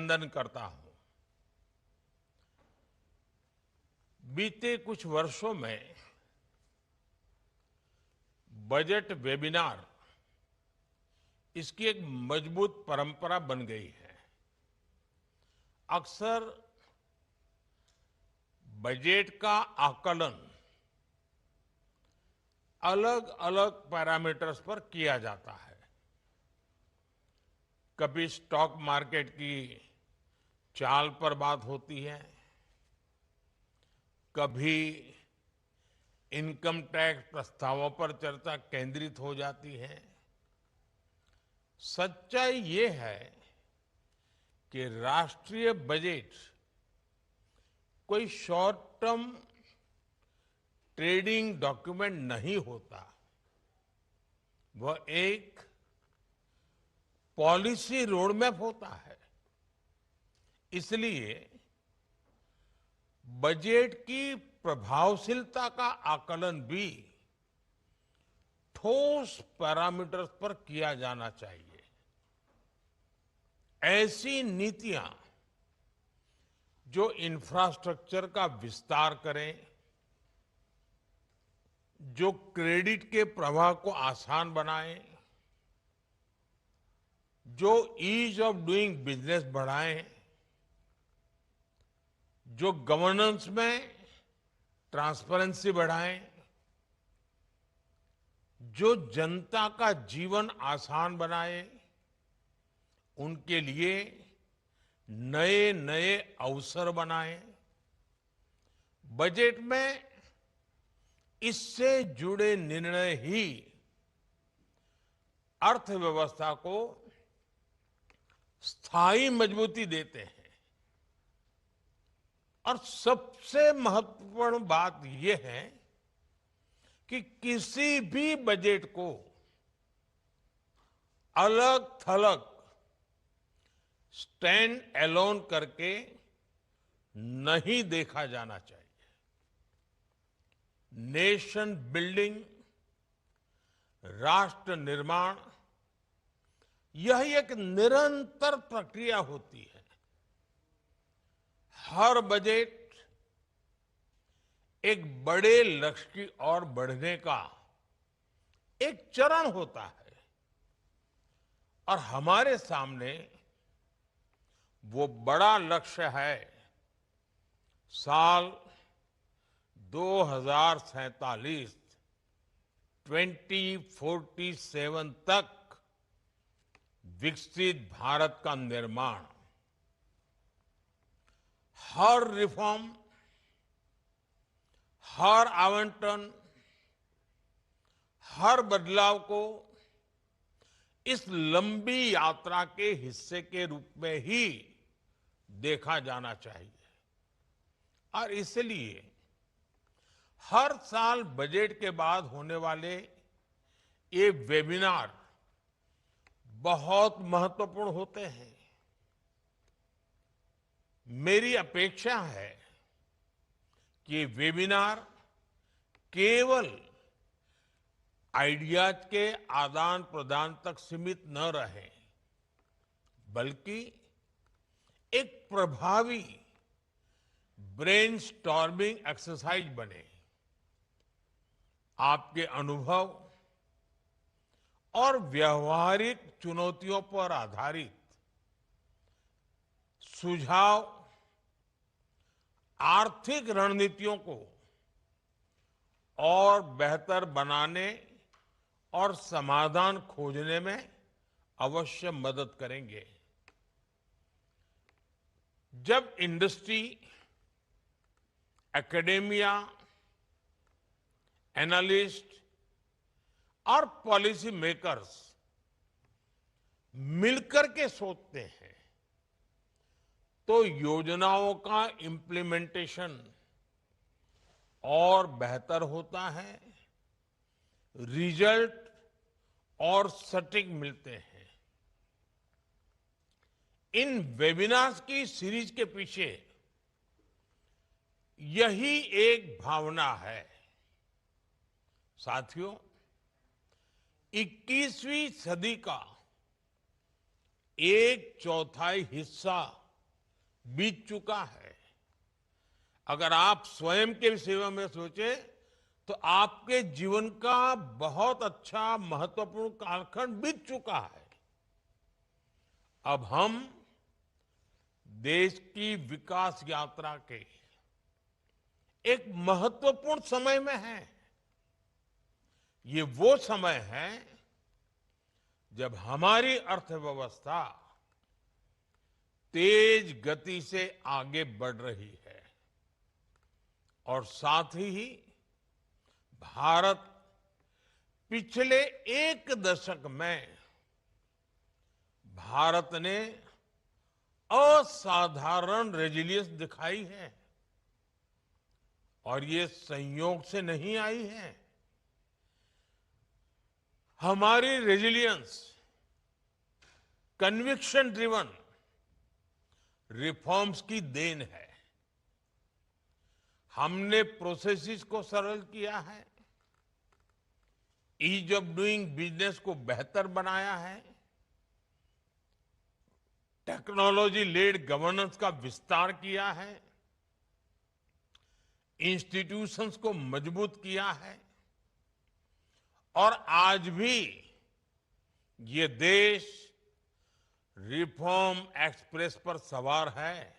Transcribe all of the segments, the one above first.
अभिनंदन करता हूं। बीते कुछ वर्षों में बजट वेबिनार इसकी एक मजबूत परंपरा बन गई है। अक्सर बजट का आकलन अलग अलग पैरामीटर्स पर किया जाता है। कभी स्टॉक मार्केट की चाल पर बात होती है, कभी इनकम टैक्स प्रस्तावों पर चर्चा केंद्रित हो जाती है। सच्चाई ये है कि राष्ट्रीय बजट कोई शॉर्ट टर्म ट्रेडिंग डॉक्यूमेंट नहीं होता। वह एक पॉलिसी रोडमैप होता है। इसलिए बजट की प्रभावशीलता का आकलन भी ठोस पैरामीटर्स पर किया जाना चाहिए। ऐसी नीतियां जो इंफ्रास्ट्रक्चर का विस्तार करें, जो क्रेडिट के प्रवाह को आसान बनाएं, जो ईज ऑफ डूइंग बिजनेस बढ़ाएं, जो गवर्नेंस में ट्रांसपेरेंसी बढ़ाएं, जो जनता का जीवन आसान बनाए, उनके लिए नए नए अवसर बनाएं। बजट में इससे जुड़े निर्णय ही अर्थव्यवस्था को स्थायी मजबूती देते हैं। और सबसे महत्वपूर्ण बात यह है कि किसी भी बजट को अलग थलग स्टैंड अलोन करके नहीं देखा जाना चाहिए। नेशन बिल्डिंग, राष्ट्र निर्माण, यह एक निरंतर प्रक्रिया होती है। हर बजट एक बड़े लक्ष्य की ओर बढ़ने का एक चरण होता है और हमारे सामने वो बड़ा लक्ष्य है साल 2047 2047 तक विकसित भारत का निर्माण। हर रिफॉर्म, हर आवंटन, हर बदलाव को इस लंबी यात्रा के हिस्से के रूप में ही देखा जाना चाहिए। और इसलिए हर साल बजट के बाद होने वाले ये वेबिनार बहुत महत्वपूर्ण होते हैं। मेरी अपेक्षा है कि ये वेबिनार केवल आइडियाज के आदान प्रदान तक सीमित न रहे, बल्कि एक प्रभावी ब्रेनस्टॉर्मिंग एक्सरसाइज बने। आपके अनुभव और व्यवहारिक चुनौतियों पर आधारित सुझाव आर्थिक रणनीतियों को और बेहतर बनाने और समाधान खोजने में अवश्य मदद करेंगे। जब इंडस्ट्री, एकेडेमिया, एनालिस्ट और पॉलिसी मेकर्स मिलकर के सोचते हैं तो योजनाओं का इम्प्लीमेंटेशन और बेहतर होता है, रिजल्ट और सटीक मिलते हैं। इन वेबिनार्स की सीरीज के पीछे यही एक भावना है। साथियों, 21वीं सदी का एक चौथाई हिस्सा बीत चुका है। अगर आप स्वयं के सेवा में सोचे तो आपके जीवन का बहुत अच्छा महत्वपूर्ण कालखंड बीत चुका है। अब हम देश की विकास यात्रा के एक महत्वपूर्ण समय में हैं। ये वो समय है जब हमारी अर्थव्यवस्था तेज गति से आगे बढ़ रही है और साथ ही भारत पिछले एक दशक में भारत ने असाधारण रेजिलियंस दिखाई है और ये संयोग से नहीं आई है। हमारी रेजिलियंस कन्विक्शन ड्रिवन रिफॉर्म्स की देन है। हमने प्रोसेसेस को सरल किया है, ईज ऑफ डूइंग बिजनेस को बेहतर बनाया है, टेक्नोलॉजी लेड गवर्नेंस का विस्तार किया है, इंस्टीट्यूशंस को मजबूत किया है और आज भी ये देश रिफॉर्म एक्सप्रेस पर सवार है।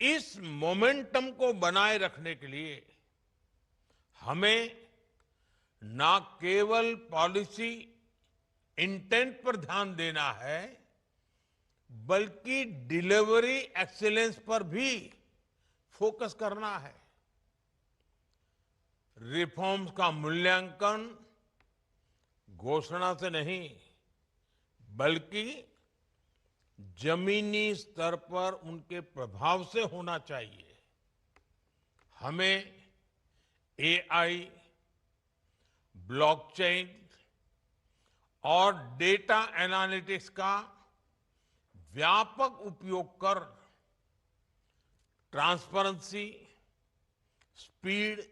इस मोमेंटम को बनाए रखने के लिए हमें ना केवल पॉलिसी इंटेंट पर ध्यान देना है, बल्कि डिलीवरी एक्सीलेंस पर भी फोकस करना है। रिफॉर्म्स का मूल्यांकन घोषणा से नहीं, बल्कि जमीनी स्तर पर उनके प्रभाव से होना चाहिए। हमें एआई, ब्लॉकचेन और डेटा एनालिटिक्स का व्यापक उपयोग कर ट्रांसपेरेंसी, स्पीड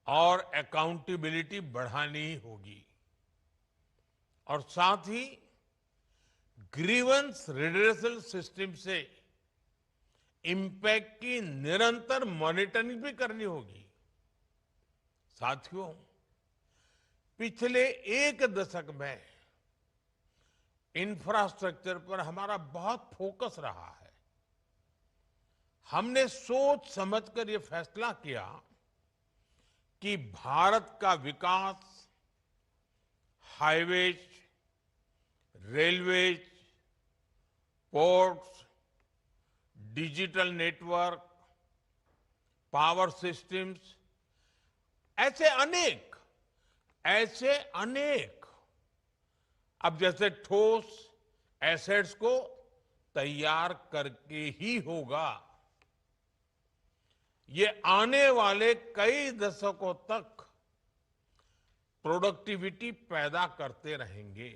और अकाउंटेबिलिटी बढ़ानी होगी और साथ ही ग्रीवेंस रिड्रेसल सिस्टम से इंपैक्ट की निरंतर मॉनिटरिंग भी करनी होगी। साथियों, पिछले एक दशक में इंफ्रास्ट्रक्चर पर हमारा बहुत फोकस रहा है। हमने सोच समझकर यह फैसला किया कि भारत का विकास highways, railways, ports, digital network, power systems, ऐसे अनेक अब जैसे ठोस एसेट्स को तैयार करके ही होगा। ये आने वाले कई दशकों तक प्रोडक्टिविटी पैदा करते रहेंगे।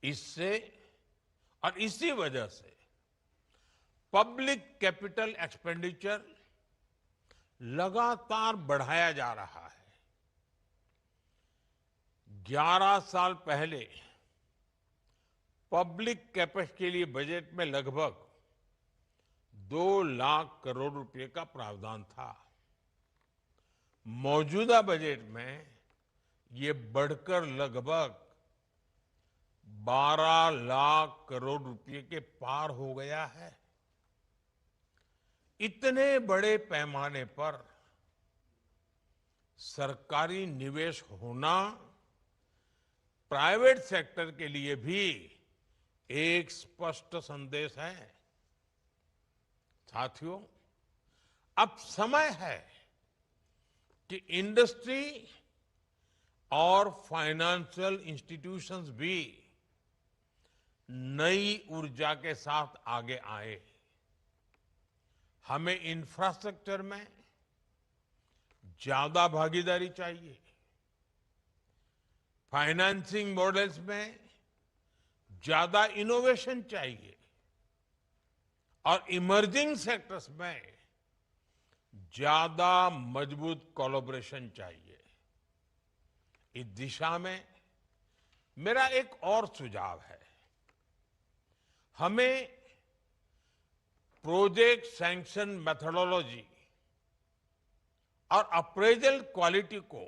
इससे और इसी वजह से पब्लिक कैपिटल एक्सपेंडिचर लगातार बढ़ाया जा रहा है। 11 साल पहले पब्लिक कैपेक्स के लिए बजट में लगभग 2 लाख करोड़ रुपए का प्रावधान था। मौजूदा बजट में ये बढ़कर लगभग 12 लाख करोड़ रुपए के पार हो गया है। इतने बड़े पैमाने पर सरकारी निवेश होना प्राइवेट सेक्टर के लिए भी एक स्पष्ट संदेश है। साथियों, अब समय है कि इंडस्ट्री और फाइनेंशियल इंस्टीट्यूशंस भी नई ऊर्जा के साथ आगे आए। हमें इंफ्रास्ट्रक्चर में ज्यादा भागीदारी चाहिए, फाइनेंसिंग मॉडल्स में ज्यादा इनोवेशन चाहिए और इमर्जिंग सेक्टर्स में ज्यादा मजबूत कोलैबोरेशन चाहिए। इस दिशा में मेरा एक और सुझाव है। हमें प्रोजेक्ट सैंक्शन मेथोडोलॉजी और अप्रेजल क्वालिटी को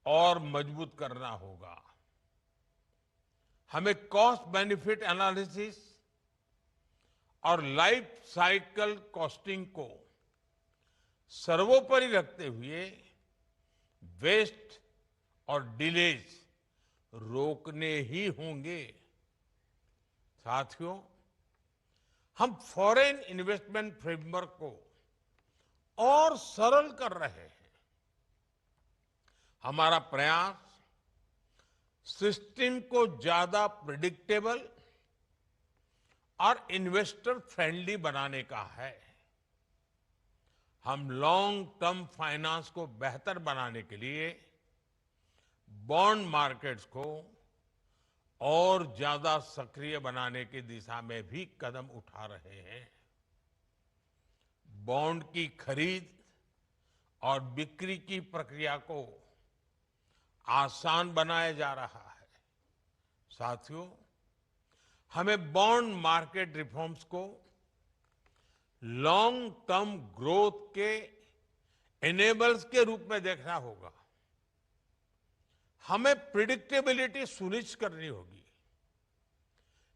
और मजबूत करना होगा। हमें कॉस्ट बेनिफिट एनालिसिस और लाइफ साइकिल कॉस्टिंग को सर्वोपरि रखते हुए वेस्ट और डिलेज रोकने ही होंगे। साथियों, हम फॉरेन इन्वेस्टमेंट फ्रेमवर्क को और सरल कर रहे हैं। हमारा प्रयास सिस्टम को ज्यादा प्रिडिक्टेबल और इन्वेस्टर फ्रेंडली बनाने का है। हम लॉन्ग टर्म फाइनेंस को बेहतर बनाने के लिए बॉन्ड मार्केट्स को और ज्यादा सक्रिय बनाने की दिशा में भी कदम उठा रहे हैं। बॉन्ड की खरीद और बिक्री की प्रक्रिया को आसान बनाया जा रहा है। साथियों, हमें बॉन्ड मार्केट रिफॉर्म्स को लॉन्ग टर्म ग्रोथ के एनेबल्स के रूप में देखना होगा। हमें प्रिडिक्टेबिलिटी सुनिश्चित करनी होगी,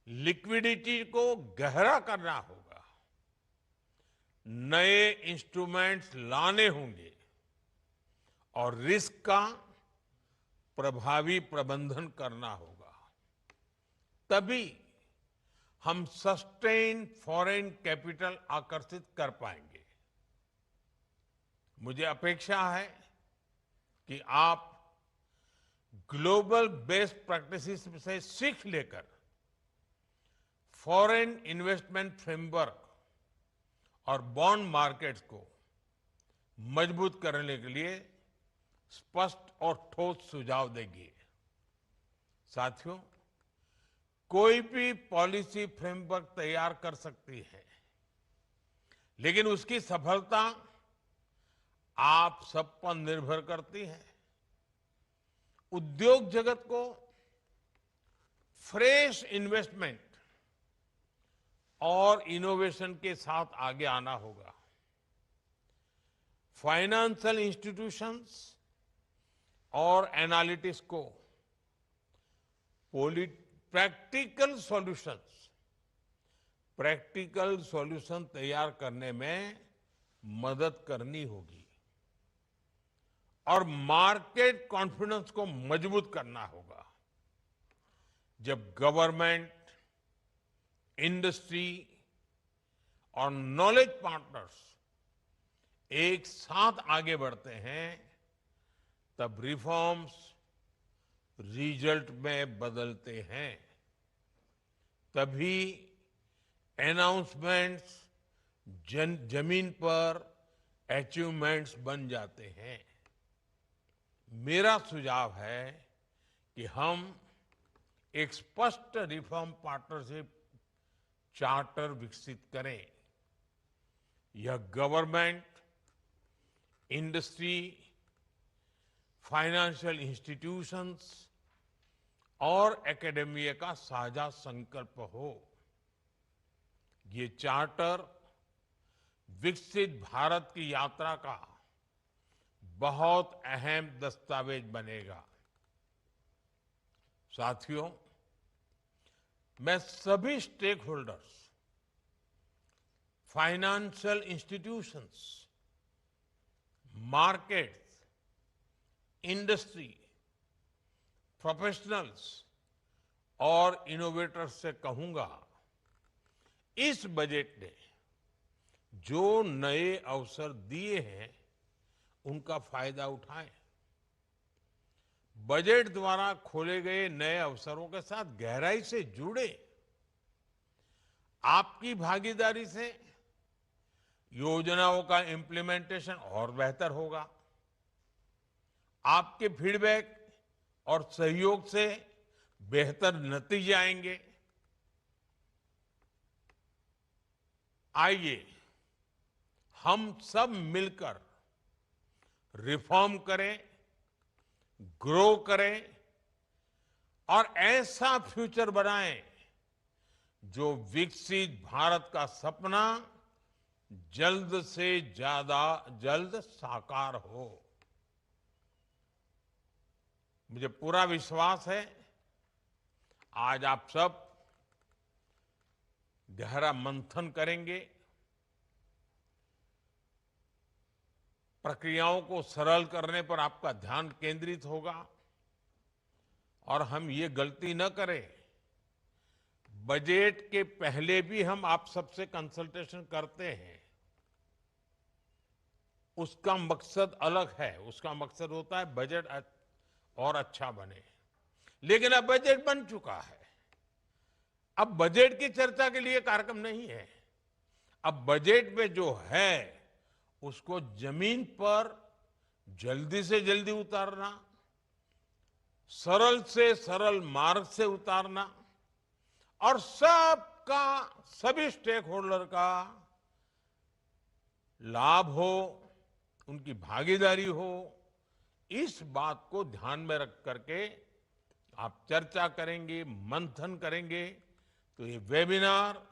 लिक्विडिटी को गहरा करना होगा, नए इंस्ट्रूमेंट्स लाने होंगे और रिस्क का प्रभावी प्रबंधन करना होगा। तभी हम सस्टेन फॉरेन कैपिटल आकर्षित कर पाएंगे। मुझे अपेक्षा है कि आप ग्लोबल बेस्ट प्रैक्टिसेस से सीख लेकर फॉरेन इन्वेस्टमेंट फ्रेमवर्क और बॉन्ड मार्केट्स को मजबूत करने के लिए स्पष्ट और ठोस सुझाव देंगे। साथियों, कोई भी पॉलिसी फ्रेमवर्क तैयार कर सकती है, लेकिन उसकी सफलता आप सब पर निर्भर करती है। उद्योग जगत को फ्रेश इन्वेस्टमेंट और इनोवेशन के साथ आगे आना होगा। फाइनेंशियल इंस्टीट्यूशंस और एनालिटिक्स को प्रैक्टिकल सॉल्यूशन तैयार करने में मदद करनी होगी और मार्केट कॉन्फिडेंस को मजबूत करना होगा। जब गवर्नमेंट, इंडस्ट्री और नॉलेज पार्टनर्स एक साथ आगे बढ़ते हैं, तब रिफॉर्म्स रिजल्ट में बदलते हैं। तभी अनाउंसमेंट्स जमीन पर अचीवमेंट्स बन जाते हैं। मेरा सुझाव है कि हम एक स्पष्ट रिफॉर्म पार्टनरशिप चार्टर विकसित करें। यह गवर्नमेंट, इंडस्ट्री, फाइनेंशियल इंस्टीट्यूशंस और एकेडमिया का साझा संकल्प हो। ये चार्टर विकसित भारत की यात्रा का बहुत अहम दस्तावेज बनेगा। साथियों, मैं सभी stakeholders, financial institutions, markets, industry, professionals और इनोवेटर्स से कहूंगा, इस बजट ने जो नए अवसर दिए हैं उनका फायदा उठाएं। बजट द्वारा खोले गए नए अवसरों के साथ गहराई से जुड़े। आपकी भागीदारी से योजनाओं का इंप्लीमेंटेशन और बेहतर होगा। आपके फीडबैक और सहयोग से बेहतर नतीजे आएंगे। आइए हम सब मिलकर रिफॉर्म करें, ग्रो करें और ऐसा फ्यूचर बनाएं जो विकसित भारत का सपना जल्द से ज्यादा जल्द साकार हो। मुझे पूरा विश्वास है आज आप सब गहरा मंथन करेंगे, प्रक्रियाओं को सरल करने पर आपका ध्यान केंद्रित होगा और हम ये गलती न करें। बजट के पहले भी हम आप सबसे कंसल्टेशन करते हैं। उसका मकसद अलग है, उसका मकसद होता है बजट और अच्छा बने। लेकिन अब बजट बन चुका है, अब बजट की चर्चा के लिए कार्यक्रम नहीं है। अब बजट में जो है उसको जमीन पर जल्दी से जल्दी उतारना, सरल से सरल मार्ग से उतारना और सबका, सभी स्टेक होल्डर का लाभ हो, उनकी भागीदारी हो, इस बात को ध्यान में रख करके आप चर्चा करेंगे, मंथन करेंगे तो ये वेबिनार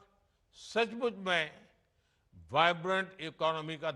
सचमुच में वाइब्रेंट इकोनॉमी का